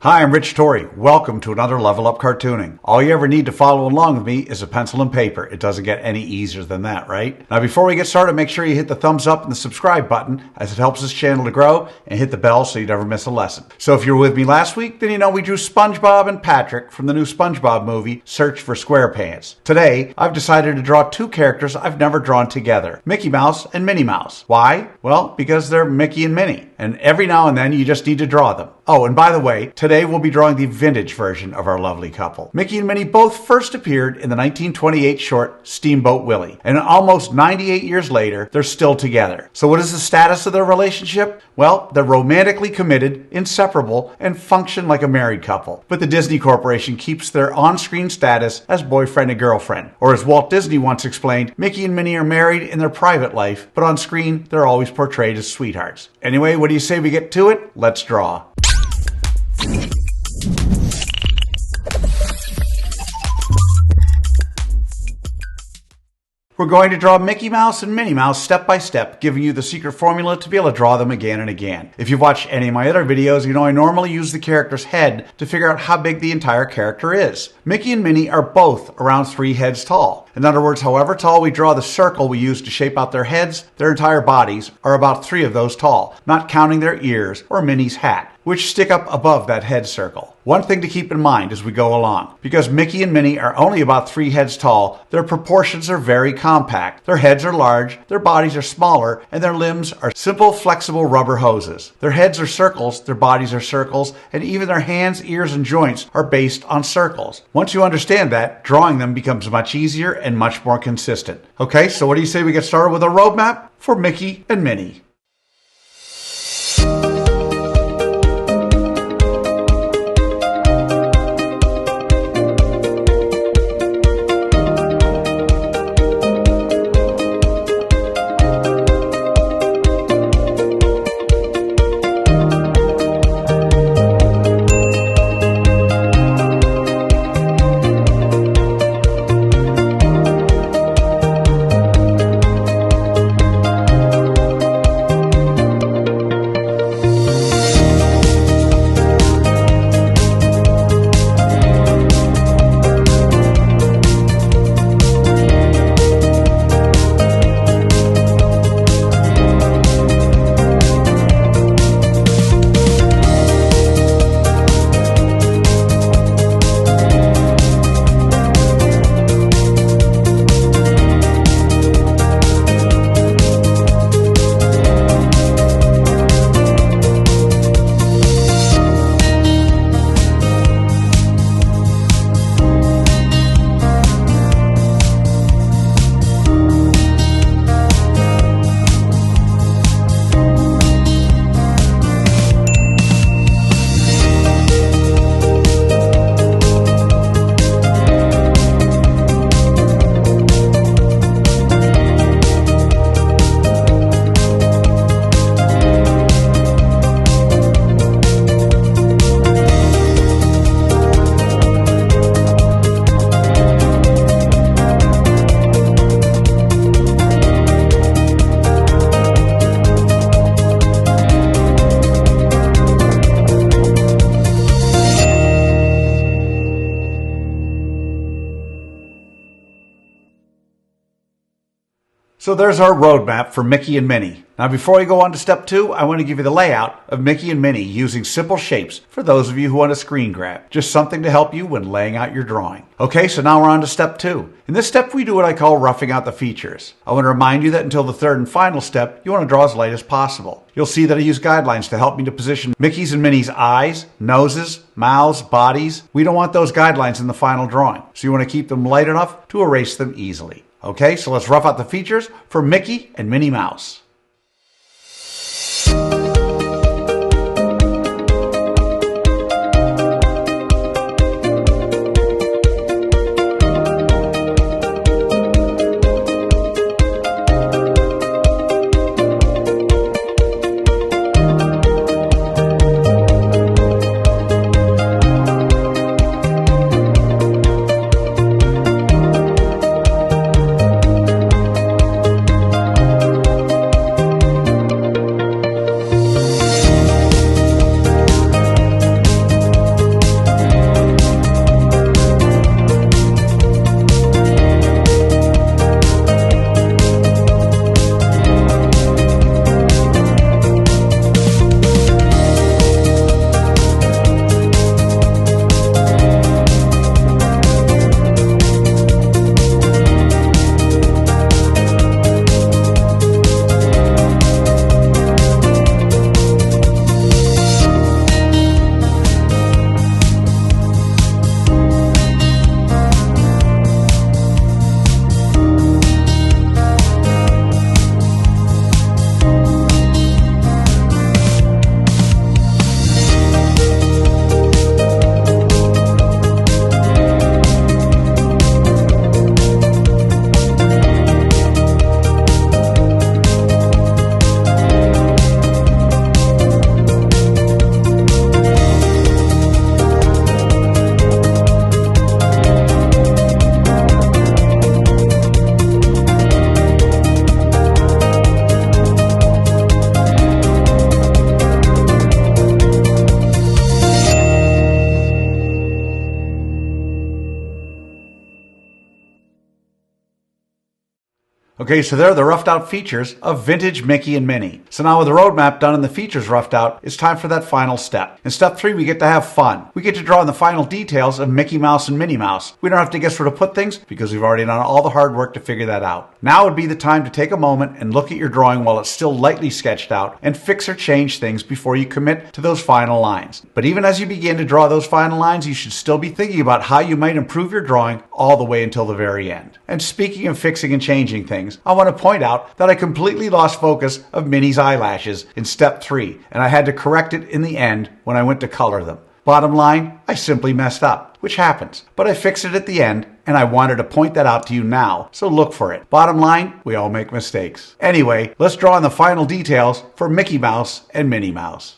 Hi, I'm Rich Torrey. Welcome to another Level Up Cartooning. All you ever need to follow along with me is a pencil and paper. It doesn't get any easier than that, right? Now, before we get started, make sure you hit the thumbs up and the subscribe button, as it helps this channel to grow, and hit the bell so you never miss a lesson. So if you were with me last week, then you know we drew SpongeBob and Patrick from the new SpongeBob movie, Search for SquarePants. Today, I've decided to draw two characters I've never drawn together, Mickey Mouse and Minnie Mouse. Why? Well, because they're Mickey and Minnie, and every now and then you just need to draw them. Oh, and by the way, today we'll be drawing the vintage version of our lovely couple. Mickey and Minnie both first appeared in the 1928 short Steamboat Willie, and almost 98 years later, they're still together. So what is the status of their relationship? Well, they're romantically committed, inseparable, and function like a married couple. But the Disney Corporation keeps their on-screen status as boyfriend and girlfriend. Or as Walt Disney once explained, Mickey and Minnie are married in their private life, but on screen, they're always portrayed as sweethearts. Anyway, what do you say we get to it? Let's draw. We're going to draw Mickey Mouse and Minnie Mouse step by step, giving you the secret formula to be able to draw them again and again. If you've watched any of my other videos, you know I normally use the character's head to figure out how big the entire character is. Mickey and Minnie are both around 3 heads tall. In other words, however tall we draw the circle we use to shape out their heads, their entire bodies are about 3 of those tall, not counting their ears or Minnie's hat, which stick up above that head circle. One thing to keep in mind as we go along, because Mickey and Minnie are only about 3 heads tall, their proportions are very compact. Their heads are large, their bodies are smaller, and their limbs are simple, flexible rubber hoses. Their heads are circles, their bodies are circles, and even their hands, ears, and joints are based on circles. Once you understand that, drawing them becomes much easier and much more consistent. Okay, so what do you say we get started with a roadmap for Mickey and Minnie? So there's our roadmap for Mickey and Minnie. Now before we go on to step 2, I want to give you the layout of Mickey and Minnie using simple shapes for those of you who want a screen grab. Just something to help you when laying out your drawing. Okay, so now we're on to step 2. In this step we do what I call roughing out the features. I want to remind you that until the third and final step, you want to draw as light as possible. You'll see that I use guidelines to help me to position Mickey's and Minnie's eyes, noses, mouths, bodies. We don't want those guidelines in the final drawing, so you want to keep them light enough to erase them easily. Okay, so let's rough out the features for Mickey and Minnie Mouse. Okay, so there are the roughed out features of vintage Mickey and Minnie. So now with the roadmap done and the features roughed out, it's time for that final step. In step 3, we get to have fun. We get to draw in the final details of Mickey Mouse and Minnie Mouse. We don't have to guess where to put things because we've already done all the hard work to figure that out. Now would be the time to take a moment and look at your drawing while it's still lightly sketched out and fix or change things before you commit to those final lines. But even as you begin to draw those final lines, you should still be thinking about how you might improve your drawing all the way until the very end. And speaking of fixing and changing things, I want to point out that I completely lost focus of Minnie's eyelashes in step 3, and I had to correct it in the end when I went to color them. Bottom line, I simply messed up, which happens, but I fixed it at the end, and I wanted to point that out to you now, so look for it. Bottom line, we all make mistakes. Anyway, let's draw in the final details for Mickey Mouse and Minnie Mouse.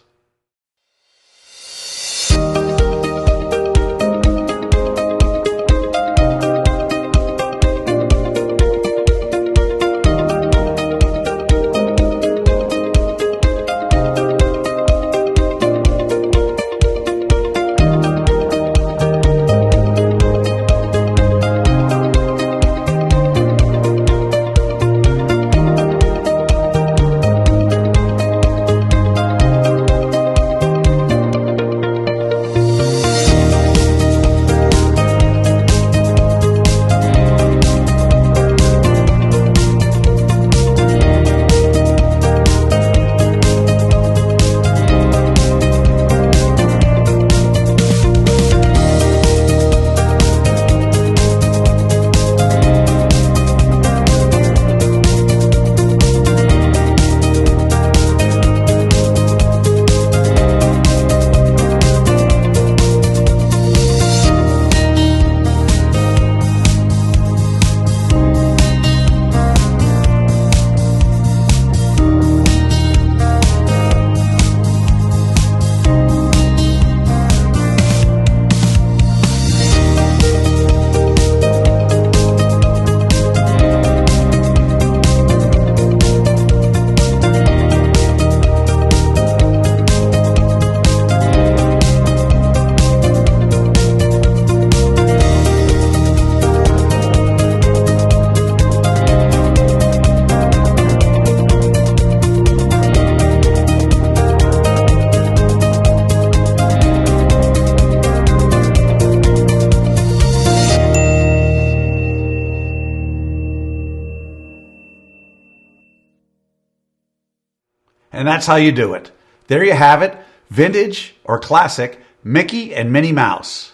And that's how you do it. There you have it, vintage or classic Mickey and Minnie Mouse.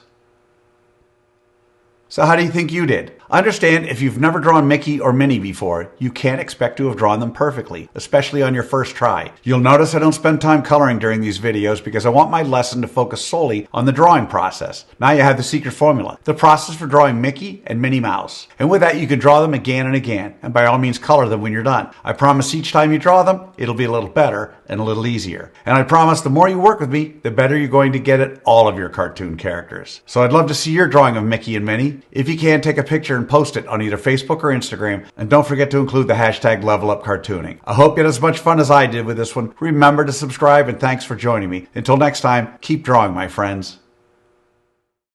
So how do you think you did? Understand, if you've never drawn Mickey or Minnie before, you can't expect to have drawn them perfectly, especially on your first try. You'll notice I don't spend time coloring during these videos because I want my lesson to focus solely on the drawing process. Now you have the secret formula, the process for drawing Mickey and Minnie Mouse. And with that, you can draw them again and again, and by all means color them when you're done. I promise each time you draw them, it'll be a little better and a little easier. And I promise the more you work with me, the better you're going to get at all of your cartoon characters. So I'd love to see your drawing of Mickey and Minnie. If you can, take a picture and post it on either Facebook or Instagram, and don't forget to include the hashtag #LevelUpCartooning. I hope you had as much fun as I did with this one. Remember to subscribe, and thanks for joining me. Until next time, keep drawing, my friends.